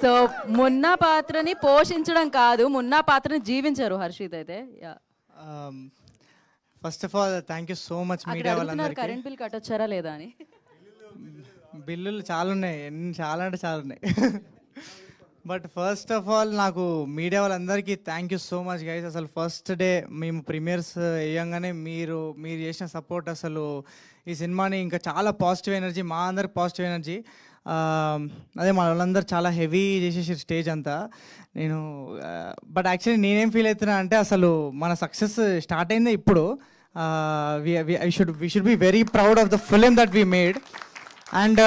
So Munna పాత్రని పోషించడం కాదు, మున్నా పాత్రని జీవించారు హర్షిత్ అయితే. First of all thank you so much media వాళ్ళందరికీ. కరెంట్ బిల్ కట్టొచ్చారా లేదా అని. బిల్లులు చాలా ఉన్నాయి, చాలా అంటే చాలా ఉన్నాయి. బట్ ఫస్ట్ ఆఫ్ ఆల్ నాకు మీడియా వాళ్ళందరికీ thank you so much guys. అసలు ఫస్ట్ డే మేము ప్రీమియర్స్ వేయంగానే మీరు చేసిన సపోర్ట్, అసలు ఈ సినిమాని ఇంకా చాలా పాజిటివ్ ఎనర్జీ, మా అందరికి పాజిటివ్ ఎనర్జీ. అదే మా వాళ్ళందరూ చాలా హెవీ చేసేసి స్టేజ్ అంతా. నేను బట్ యాక్చువల్లీ నేనేం ఫీల్ అవుతున్నా అంటే, అసలు మన సక్సెస్ స్టార్ట్ అయిందే ఇప్పుడు. We should be very proud of the film that we made. And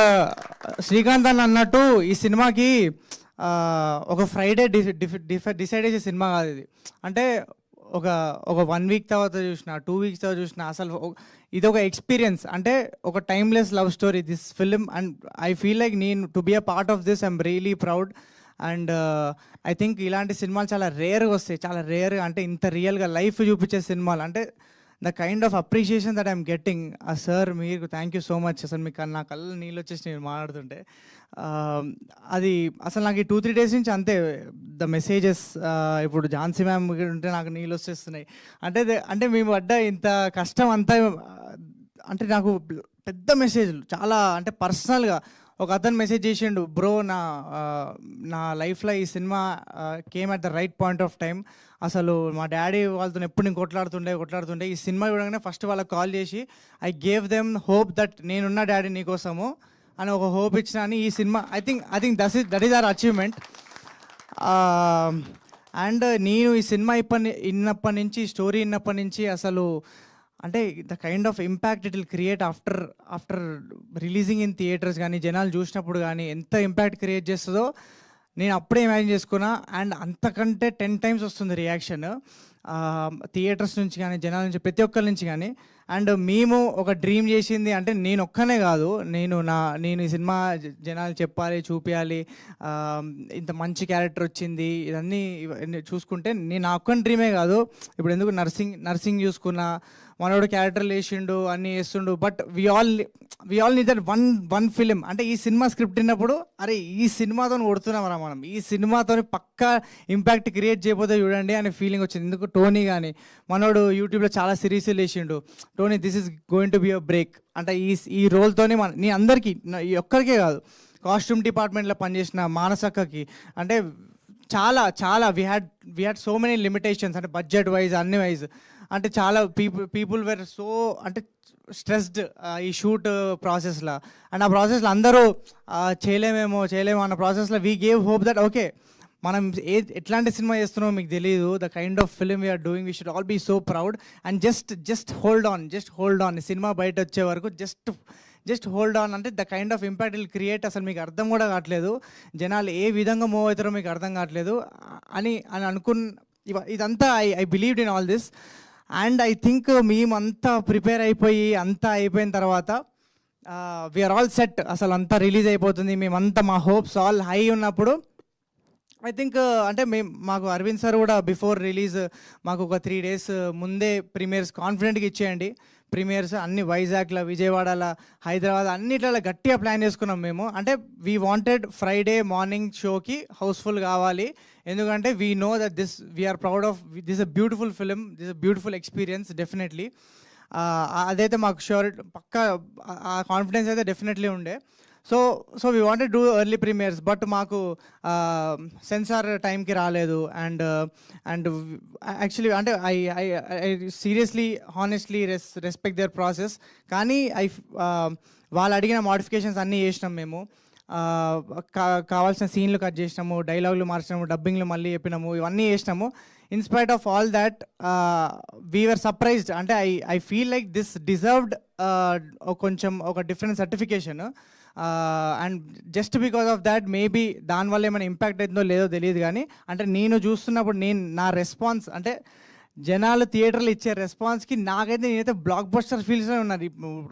Srikanth అని అన్నట్టు ఈ సినిమాకి ఒక ఫ్రైడే డిసైడ్ చేసే సినిమా కాదు ఇది. అంటే ఒక 1 వీక్ తర్వాత చూసిన, 2 వీక్స్ తర్వాత చూసిన, అసలు ఇది ఒక ఎక్స్పీరియన్స్. అంటే ఒక timeless love story this film. And I feel like నేను to be a part of this I'm really proud. And I think ఇలాంటి సినిమాలు చాలా రేర్గా వస్తాయి, చాలా రేర్గా. అంటే ఇంత రియల్గా లైఫ్ చూపించే సినిమాలు, అంటే the kind of appreciation that I'm getting. Sir మీకు థ్యాంక్ యూ సో మచ్. అసలు మీకు నా కళ్ళ నీళ్ళు వచ్చేసి నేను మాట్లాడుతుంటే అది అసలు నాకు ఈ 2-3 డేస్ నుంచి అంతే ద మెసేజెస్. ఇప్పుడు ఝాన్సీ మ్యామ్ ఉంటే నాకు నీళ్ళు వచ్చేస్తున్నాయి. అంటే మేము పడ్డ ఇంత కష్టం అంతా, అంటే నాకు పెద్ద మెసేజ్లు చాలా, అంటే పర్సనల్గా ఒక అతను మెసేజ్ చేసిండు, బ్రో నా లైఫ్లో ఈ cinema came at the right point of time. అసలు మా డాడీ వాళ్ళతో ఎప్పుడు నేను కొట్లాడుతుండే ఈ సినిమా చూడగానే ఫస్ట్ వాళ్ళకి కాల్ చేసి I gave them hope that నేనున్న డాడీ నీకోసము అని ఒక హోప్ ఇచ్చిన అని ఈ cinema. I think that is our achievement. And నేను ఈ సినిమా ఇన్నప్పటి నుంచి, స్టోరీ ఇన్నప్పటి నుంచి, అసలు అంటే the kind of impact it will create after releasing in theatres కానీ, జనాలు చూసినప్పుడు కానీ ఎంత ఇంపాక్ట్ క్రియేట్ చేస్తుందో నేను అప్పుడే ఇమాజిన్ చేసుకున్నా. అండ్ అంతకంటే 10 times వస్తుంది రియాక్షన్ థియేటర్స్ నుంచి కానీ, జనాల నుంచి, ప్రతి ఒక్కరి నుంచి కానీ. అండ్ మేము ఒక డ్రీమ్ చేసింది అంటే నేను ఒక్కనే కాదు, నేను ఈ సినిమా జనాలు చెప్పాలి, చూపించాలి, ఇంత మంచి క్యారెక్టర్ వచ్చింది, ఇవన్నీ చూసుకుంటే నేను నా ఒక్కని డ్రీమే కాదు. ఇప్పుడు ఎందుకు నర్సింగ్ చూసుకున్నా, మనోడు క్యారెక్టర్లు వేసిండు, అన్నీ వేస్తుండు. But we all need that one film. అంటే ఈ సినిమా స్క్రిప్ట్ విన్నప్పుడు అరే ఈ సినిమాతో కొడుతున్నామరా మనం, ఈ సినిమాతో పక్కా ఇంపాక్ట్ క్రియేట్ చేయబోతే చూడండి అనే ఫీలింగ్ వచ్చింది. ఎందుకు టోనీ కానీ మనోడు యూట్యూబ్లో చాలా సిరీస్లు వేసిండు, Tony this is going to be a break. అంటే ఈ రోల్తోనే నీ అందరికీ, ఒక్కరికే కాదు, కాస్ట్యూమ్ డిపార్ట్మెంట్లో పనిచేసిన మానసక్కకి, అంటే చాలా we had so many limitations, అంటే బడ్జెట్ వైజ్, అన్ని వైజ్. అంటే చాలా పీపుల్ వేర్ సో అంటే స్ట్రెస్డ్ ఈ షూట్ ప్రాసెస్లో. అండ్ ఆ ప్రాసెస్లో అందరూ చేయలేమేమో అన్న ప్రాసెస్లో we gave hope that okay మనం ఎట్లాంటి సినిమా చేస్తున్నామో మీకు తెలియదు, the kind of film we are doing, we should all be so proud. And just hold on సినిమా బయట వచ్చే వరకు జస్ట్ హోల్డ్ ఆన్. అంటే the kind of impact will create, అసలు మీకు అర్థం కూడా కావట్లేదు, జనాలు ఏ విధంగా మూవ్ అవుతారో మీకు అర్థం కావట్లేదు అని ఇదంతా I believed in all this. And I think మేమంతా ప్రిపేర్ అయిపోయి అంతా అయిపోయిన తర్వాత వీఆర్ ఆల్ సెట్, అసలు అంతా రిలీజ్ అయిపోతుంది, మేమంతా మా హోప్స్ ఆల్ హై ఉన్నప్పుడు ఐ థింక్ అంటే మాకు అరవింద్ సార్ కూడా బిఫోర్ రిలీజ్ మాకు ఒక 3 days ముందే ప్రీమియర్స్ కాన్ఫిడెంట్గా ఇచ్చేయండి, ప్రీమియర్స్ అన్ని వైజాగ్లో, విజయవాడలో, హైదరాబాద్ అన్నిట్లలో గట్టిగా ప్లాన్ చేసుకున్నాం మేము. అంటే వీ వాంటెడ్ ఫ్రైడే మార్నింగ్ షోకి హౌస్ఫుల్ కావాలి, ఎందుకంటే we know that we are proud of this a beautiful film, this a beautiful experience definitely. అదైతే మాకు ష్యూర్ పక్కా ఆ కాన్ఫిడెన్స్ అయితే డెఫినెట్లీ ఉండే. So we wanted do early premieres, but మాకు సెన్సార్ టైంకి రాలేదు. అండ్ యాక్చువల్లీ అంటే I seriously honestly respect their process. కానీ వాళ్ళు అడిగిన మోడిఫికేషన్స్ అన్నీ చేసినాం మేము. కావాల్సిన సీన్లు కట్ చేసినాము, డైలాగులు మార్చినాము, డబ్బింగ్లు మళ్ళీ చెప్పినాము, ఇవన్నీ చేసినాము. In spite of all that we were surprised. అంటే I feel like this deserved కొంచెం ఒక different certification. And just because of that maybe దానివల్ల ఏమైనా ఇంపాక్ట్ అవుతుందో లేదో తెలియదు, కానీ అంటే నేను చూస్తున్నప్పుడు నా రెస్పాన్స్, అంటే జనాలు థియేటర్లు ఇచ్చే రెస్పాన్స్కి నేనైతే బ్లాక్ బస్టర్ ఫీల్స్లో ఉన్నాను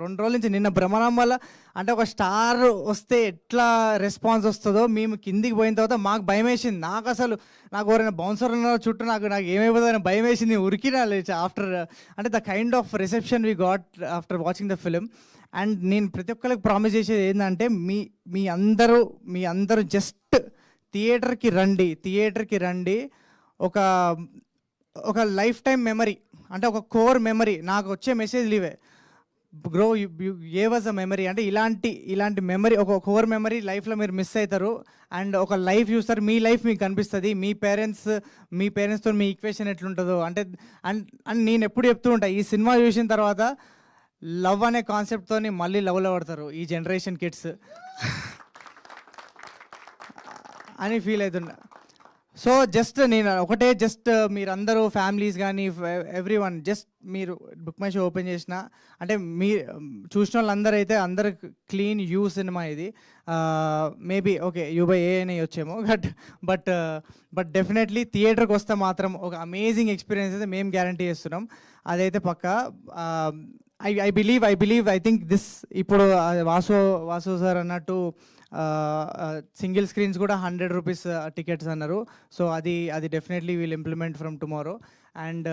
2 రోజుల నుంచి. నిన్న భ్రమణం వల్ల అంటే ఒక స్టార్ వస్తే ఎట్లా రెస్పాన్స్ వస్తుందో మేము కిందికి పోయిన తర్వాత మాకు భయం వేసింది. నాకు ఎవరైనా బౌన్సర్ ఉన్న చుట్టూ నాకు ఏమైపోతుందని భయం వేసింది, ఉరికినా ఆఫ్టర్ అంటే the kind of reception we got after watching the film. And నేను ప్రతి ఒక్కరికి ప్రామిస్ చేసేది ఏంటంటే మీ అందరూ జస్ట్ థియేటర్కి రండి. ఒక ఒక లైఫ్ టైం మెమరీ, అంటే ఒక కోర్ మెమరీ. నాకు వచ్చే మెసేజ్లు ఇవే, bro you gave us a memory. అంటే ఇలాంటి మెమరీ, ఒక కోర్ మెమరీ లైఫ్లో మీరు మిస్ అవుతారు. అండ్ ఒక లైఫ్ చూస్తారు, మీ లైఫ్ మీకు కనిపిస్తుంది. మీ పేరెంట్స్తో మీ ఈక్వేషన్ ఎట్లుంటుందో. అంటే అండ్ నేను ఎప్పుడు చెప్తూ ఉంటా, ఈ సినిమా చూసిన తర్వాత లవ్ అనే కాన్సెప్ట్తో మళ్ళీ లవ్లో పడతారు ఈ జనరేషన్ కిడ్స్ అని ఫీల్ అవుతున్నా. సో నేను ఒకటే మీరందరూ ఫ్యామిలీస్ కానీ ఎవ్రీ వన్, మీరు బుక్ మై షో ఓపెన్ చేసిన అంటే మీ చూసిన వాళ్ళందరూ అయితే అందరు క్లీన్ యూ సినిమా ఇది. మేబీ ఓకే యూ/ఏ అని వచ్చేమో, బట్ డెఫినెట్లీ థియేటర్కి వస్తే మాత్రం ఒక అమేజింగ్ ఎక్స్పీరియన్స్ అయితే మేము గ్యారంటీ చేస్తున్నాం. అదైతే పక్కా. ఐ థింక్ దిస్ ఇప్పుడు వాసు సార్ అన్నట్టు సింగిల్ స్క్రీన్స్ కూడా 100 రూపీస్ టికెట్స్ అన్నారు. సో అది definitely will implement from tomorrow. And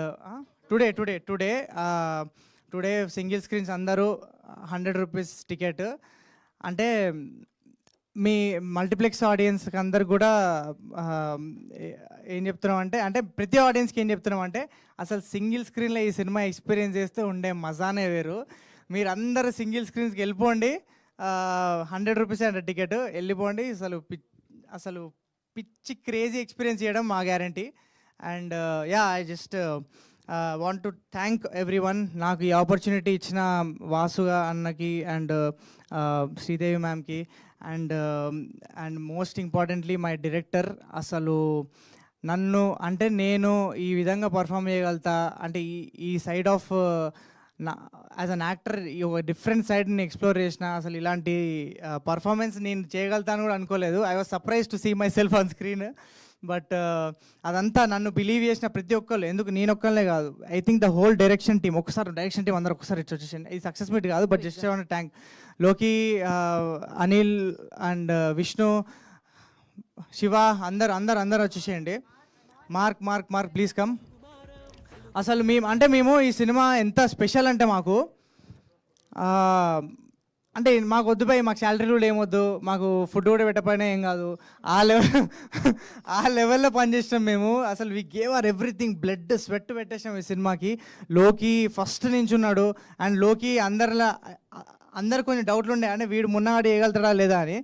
today single screens అందరూ 100 రూపీస్ టికెట్. అంటే మీ మల్టీప్లెక్స్ ఆడియన్స్కి అందరు కూడా ఏం చెప్తున్నాం అంటే ప్రతి ఆడియన్స్కి ఏం చెప్తున్నాం అంటే, అసలు సింగిల్ స్క్రీన్లో ఈ సినిమా ఎక్స్పీరియన్స్ చేస్తే ఉండే మజానే వేరు. మీరు అందరూ సింగిల్ స్క్రీన్స్కి వెళ్ళిపోండి. 100 రూపీస్ అంటే టికెట్, వెళ్ళిపోండి. అసలు పిచ్చి క్రేజీ ఎక్స్పీరియన్స్ చేయడం మా guarantee. And I just want to thank everyone. నాకు ఈ ఆపర్చునిటీ ఇచ్చిన వాసు అన్నకి అండ్ శ్రీదేవి మ్యామ్కి and most importantly my director. అసలు అంటే నేను ఈ విధంగా పర్ఫామ్ చేయగలుగుతా అంటే ఈ side of as an actor ఒక డిఫరెంట్ సైడ్ని ఎక్స్ప్లోర్ చేసిన. అసలు ఇలాంటి పర్ఫార్మెన్స్ నేను చేయగలుగుతాను కూడా అనుకోలేదు. I was surprise to see myself on screen. But అదంతా నన్ను బిలీవ్ చేసిన ప్రతి ఒక్కళ్ళు, ఎందుకు నేను ఒక్కళ్ళే కాదు, I think the whole direction team అందరూ ఒకసారి ఇచ్చి వచ్చేసింది. ఇది సక్సెస్ మీట్ కాదు, బట్ జస్ట్ థ్యాంక్ లోకి, అనిల్ అండ్ విష్ణు, శివ, అందరు వచ్చేసేయండి. Mark please come. అసలు మేము ఈ సినిమా ఎంత స్పెషల్ అంటే మాకు వద్దు భయ్, మాకు శాలరీలు కూడా ఏమొద్దు, మాకు ఫుడ్ కూడా పెట్టకపోయినా ఏం కాదు, ఆ లెవెల్లో పనిచేసినాం మేము. అసలు we gave our everything, blood sweat పెట్టేసాం ఈ సినిమాకి. లోకి ఫస్ట్ నుంచి ఉన్నాడు. అండ్ లోకి అందరు కొంచెం డౌట్లు ఉండే, అంటే వీడు మున్నగాడు వేయగలుగుతాడా లేదా అని.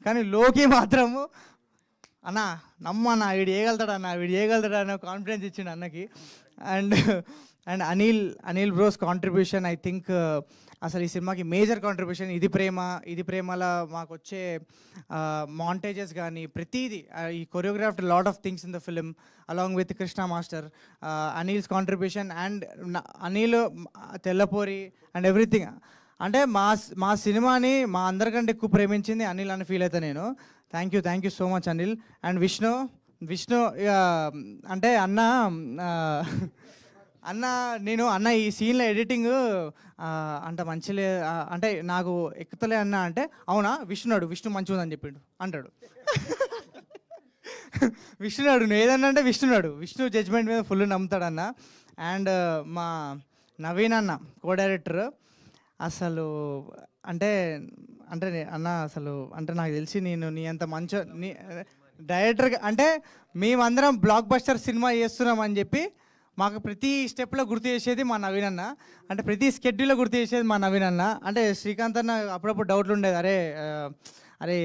కానీ లోకి మాత్రము నమ్మన్నా వీడు వేయగలుగుతాడా అన్న కాన్ఫిడెన్స్ ఇచ్చిండు అన్నకి. And Anil bros contribution, I think అసలు ఈ సినిమాకి మేజర్ కాంట్రిబ్యూషన్. ఇది ప్రేమలా మాకు వచ్చే మాంటేజెస్ కానీ ప్రతిదీ, ఈ choreographed lot of things in the film along with Krishna master, Anil's contribution and Anil Tellapori and everything. అంటే మా సినిమాని మా అందరికంటే ఎక్కువ ప్రేమించింది అనిల్ అని ఫీల్ అవుతా నేను. Thank you so much Anil. And Vishnu అంటే అన్న ఈ సీన్లో ఎడిటింగ్ అంత మంచిలే, అంటే నాకు ఎక్కుతలే అన్న అంటే, అవునా విష్ణు మంచిగా ఉందని చెప్పిండు అంటాడు. విష్ణునాడు నువ్వు ఏదన్నా అంటే విష్ణు జడ్జ్మెంట్ మీద ఫుల్ నమ్ముతాడన్న. అండ్ మా నవీన్ అన్న కో డైరెక్టర్, అసలు అంటే అన్న అసలు నాకు తెలిసి నీ అంత నీ డైరెక్టర్ అంటే మేమందరం బ్లాక్ బస్టర్ సినిమా చేస్తున్నాం అని చెప్పి మాకు ప్రతి స్టెప్లో గుర్తు చేసేది మా నవీన్ అన్న. అంటే ప్రతి స్కెడ్యూల్లో గుర్తు చేసేది మా నవీన్ అన్న. అంటే శ్రీకాంత్ అన్న అప్పుడప్పుడు డౌట్లు ఉండేది, అరే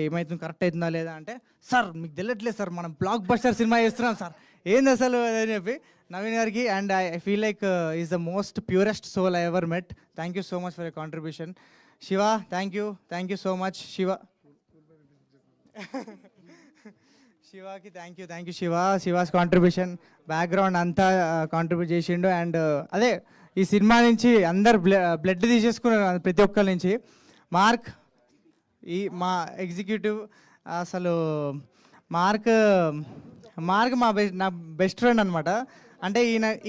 ఏమవుతుంది, కరెక్ట్ అవుతుందా లేదా అంటే, సార్ మీకు తెలియట్లేదు సార్, మనం బ్లాక్ బస్టర్ సినిమా చేస్తున్నాం సార్, ఏంది అసలు అని చెప్పి నవీన్ గారికి. And I feel like is the most purest soul I ever met. Thank you so much for your contribution. Shiva, thank you so much శివాకి thank you Shiva's contribution, background అంతా కాంట్రిబ్యూట్ చేసిండు. అండ్ అదే ఈ సినిమా నుంచి అందరు బ్లడ్ తీసేసుకున్నారు ప్రతి ఒక్కరి నుంచి. మా ఎగ్జిక్యూటివ్, అసలు మార్క్ నా బెస్ట్ ఫ్రెండ్ అనమాట. అంటే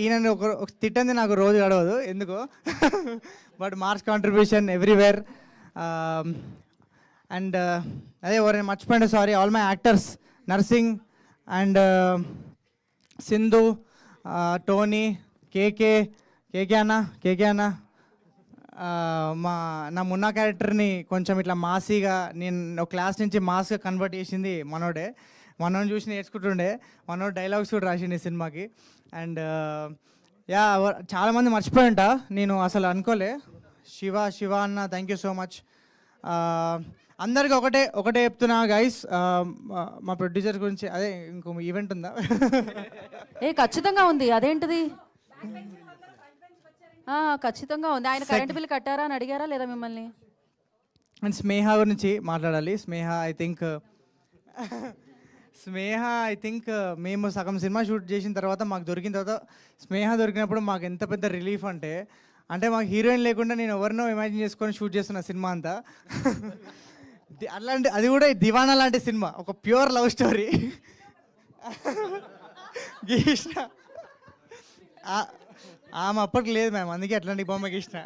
ఈయన ఒక తిట్టంది నాకు రోజు గడవదు ఎందుకో. But Mark's contribution everywhere. And అదే ఎవరైనా మర్చిపోయింది sorry. All my actors, Narsing and Sindhu, Tony, K K అన్న నా మున్నా క్యారెక్టర్ని కొంచెం ఇట్లా మాసీగా నేను ఒక క్లాస్ నుంచి మాస్గా కన్వర్ట్ చేసింది మనోడే. మనోని చూసి నేర్చుకుంటుండే. మనోడు డైలాగ్స్ కూడా రాసిండు ఈ సినిమాకి. అండ్ యా చాలామంది మర్చిపోయి ఉంటా, నేను అసలు అనుకోలే. శివ అన్న థ్యాంక్ యూ సో మచ్. అందరికి ఒకటే చెప్తున్నా గైస్, మా ప్రొడ్యూసర్ గురించి అదే ఇంకో ఈవెంట్ ఉందా? ఖచ్చితంగా ఉంది. అదేంటిది? ఖచ్చితంగా ఉంది. ఆయన కరెంట్ బిల్ కట్టారా అని అడిగారా లేదా మిమ్మల్ని? అండ్ స్నేహ గురించి మాట్లాడాలి. స్నేహ ఐ థింక్ మేము సగం సినిమా షూట్ చేసిన తర్వాత మాకు దొరికిన తర్వాత స్నేహ దొరికినప్పుడు మాకు ఎంత పెద్ద రిలీఫ్ అంటే మాకు హీరోయిన్ లేకుండా నేను ఎవరినో ఇమాజిన్ చేసుకొని షూట్ చేస్తున్న సినిమా అంతా. అట్లాంటి అది కూడా దివానా లాంటి సినిమా, ఒక ప్యూర్ లవ్ స్టోరీ. గీష్ణ ఆమె అప్పటికి లేదు మ్యామ్, అందుకే అట్లాంటి బొమ్మ గీష్ణ.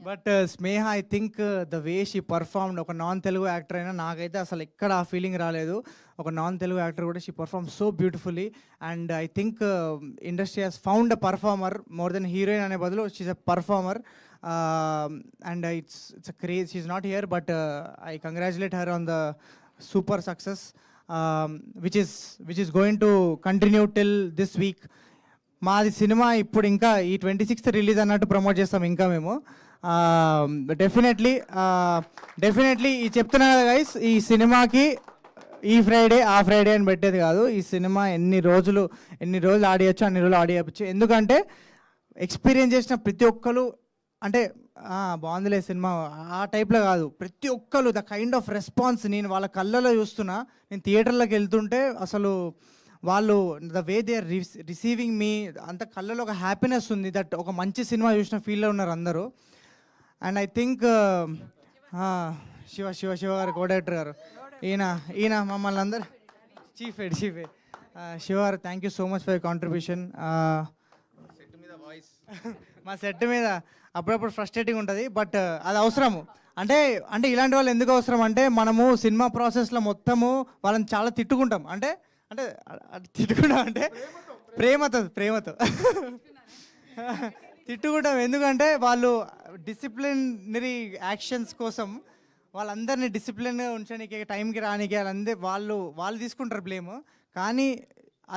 But Sneha I think the way she performed, ఒక నాన్ తెలుగు యాక్టర్ అయినా నాకైతే అసలు ఎక్కడ ఆ ఫీలింగ్ రాలేదు. ఒక నాన్ తెలుగు యాక్టర్ కూడా she perform so beautifully. And I think industry has found a performer more than heroine అనే బదులు she's a performer. And it's a craze. She is not here but I congratulate her on the super success which is going to continue till this week. మాది cinema ఇప్పుడు ఇంకా ఈ 26th release అన్నట్టు promote చేస్తాం ఇంకా మేము. డెఫినెట్లీ ఈ చెప్తున్నా కదా గైస్, ఈ సినిమాకి ఈ ఫ్రైడే ఆ ఫ్రైడే అని పెట్టేది కాదు. ఈ సినిమా ఎన్ని రోజులు ఆడియచ్చు అన్ని రోజులు ఆడియచ్చు. ఎందుకంటే ఎక్స్పీరియన్స్ చేసిన ప్రతి ఒక్కరు అంటే బాగుందిలే సినిమా ఆ టైప్లో కాదు, ప్రతి ఒక్కరు ద కైండ్ ఆఫ్ రెస్పాన్స్ నేను వాళ్ళ కళ్ళలో చూస్తున్నా. నేను థియేటర్లోకి వెళ్తుంటే అసలు వాళ్ళు the way they are receiving me, అంత కళ్ళలో ఒక హ్యాపీనెస్ ఉంది. దట్ ఒక మంచి సినిమా చూసిన ఫీల్లో ఉన్నారు అందరూ. అండ్ ఐ థింక్ శివ గారు కో డైరెక్టర్ గారు, ఈయన మమ్మల్ని అందరు చీఫ్ హెడ్ శివ గారు thank you so much for your contribution. మా సెట్ మీద అప్పుడప్పుడు ఫ్రస్ట్రేటింగ్ ఉంటుంది, బట్ అది అవసరము. అంటే ఇలాంటి వాళ్ళు ఎందుకు అవసరం అంటే, మనము సినిమా ప్రాసెస్లో మొత్తము వాళ్ళని చాలా తిట్టుకుంటాం. అంటే తిట్టుకుంటాం అంటే ప్రేమతో తిట్టుకుంటాం. ఎందుకంటే వాళ్ళు డిసిప్లినరీ యాక్షన్స్ కోసం వాళ్ళందరినీ డిసిప్లిన్గా ఉంచడానికి, టైంకి రానికి వాళ్ళు తీసుకుంటారు బ్లేమ్. కానీ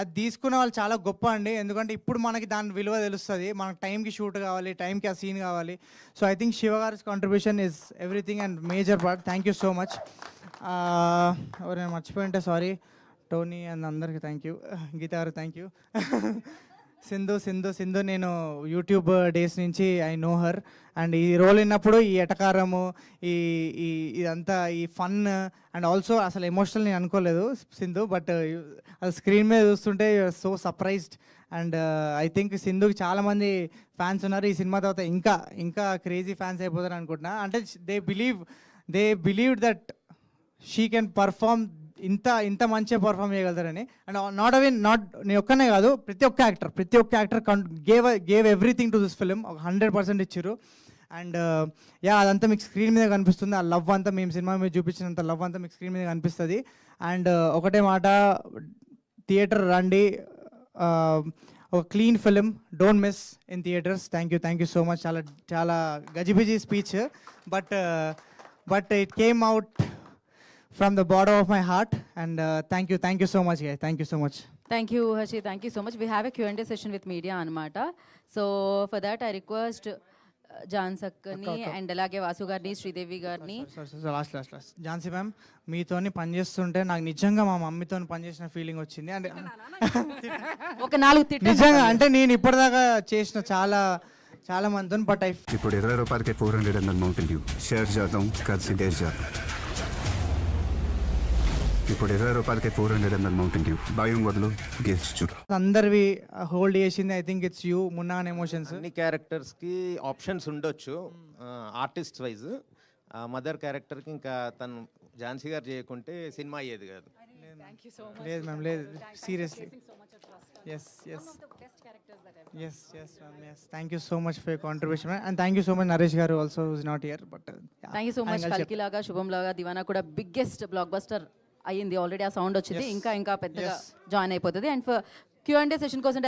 అది తీసుకున్న వాళ్ళు చాలా గొప్ప అండి. ఎందుకంటే ఇప్పుడు మనకి దాని విలువ తెలుస్తుంది. మనకు టైంకి షూట్ కావాలి, టైంకి ఆ సీన్ కావాలి. సో ఐ థింక్ శివ గారి contribution is everything and major part. Thank you so much. ఎవరైనా మర్చిపోయి ఉంటే సారీ. టోనీ అండ్ అందరికి థ్యాంక్ యూ. గీత గారు థ్యాంక్ యూ. సింధు నేను యూట్యూబ్ డేస్ నుంచి ఐ నో హర్. అండ్ ఈ రోల్ విన్నప్పుడు ఈ ఎటకారము ఇదంతా ఈ ఫన్ అండ్ ఆల్సో అసలు ఎమోషనల్ నేను అనుకోలేదు సింధు, బట్ అది స్క్రీన్ మీద చూస్తుంటే you are so surprised. And I think సింధుకి చాలామంది ఫ్యాన్స్ ఉన్నారు. ఈ సినిమా తర్వాత ఇంకా క్రేజీ ఫ్యాన్స్ అయిపోతారు అనుకుంటున్నా. అంటే they believe that she can perform, ఇంత మంచిగా పర్ఫామ్ చేయగలుగుతారని. అండ్ నాట్ నేను ఒక్కనే కాదు, ప్రతి ఒక్క actor gave everything to this film. ఒక 100% ఇచ్చారు. అండ్ అదంతా మీకు స్క్రీన్ మీద కనిపిస్తుంది. ఆ లవ్ అంతా మేము సినిమా మీద చూపించినంత లవ్ అంతా మీకు స్క్రీన్ మీద కనిపిస్తుంది. అండ్ ఒకటే మాట, థియేటర్ రండి, ఒక clean film, don't miss in theatres. Thank you so much. చాలా గజిబిజి speech, but it came out from the bottom of my heart, and thank you so much guys, thank you so much. Thank you Harshi, thank you so much. We have a Q&A session with media anamata, so for that I request John Sakkani and alage Vasu garni, Sridevi garni. Sorry, last Jansi ma'am, మీతోని పని చేస్తుంటే నాకు నిజంగా మా మమ్మీతో పని చేసిన feeling వచ్చింది. అంటే ఒక 4 తిట్టు నిజంగా, అంటే నేను ఇప్పటిదాకా చేసిన చాలా మందితో, బట్ ఇప్పుడు 20 రూపాయలకి 400 ml మౌంటైన్ డ్యూ షేర్ చేద్దాం, కలిసి డేస్ చేద్దాం. ఇప్పుడు 20 రూపాయలకి 400 ml మౌంటైన్ డ్యూ, భయం వదులు, గేస్ చూడు. అందరివి హోల్డ్ చేసింది I think it's you, Munna and emotions. అన్ని క్యారెక్టర్స్కి ఆప్షన్స్ ఉండొచ్చు ఆర్టిస్ట్ వైజ్. మదర్ క్యారెక్టర్కి ఇంకా తను ఝాన్సీ గారు చేయకుంటే సినిమా అయ్యేది కాదు. లేదు మ్యామ్, లేదు, seriously. Yes ma'am, yes. Thank you so much for your contribution, ma'am. And thank you so much Naresh garu also, who is not here, but yeah. Thank you so much. Kalki laga, Shubham laga, Divana kuda biggest blockbuster అయ్యింది already. ఆ sound వచ్చింది, ఇంకా పెద్దగా join అయిపోతుంది. And Q&A session కోసం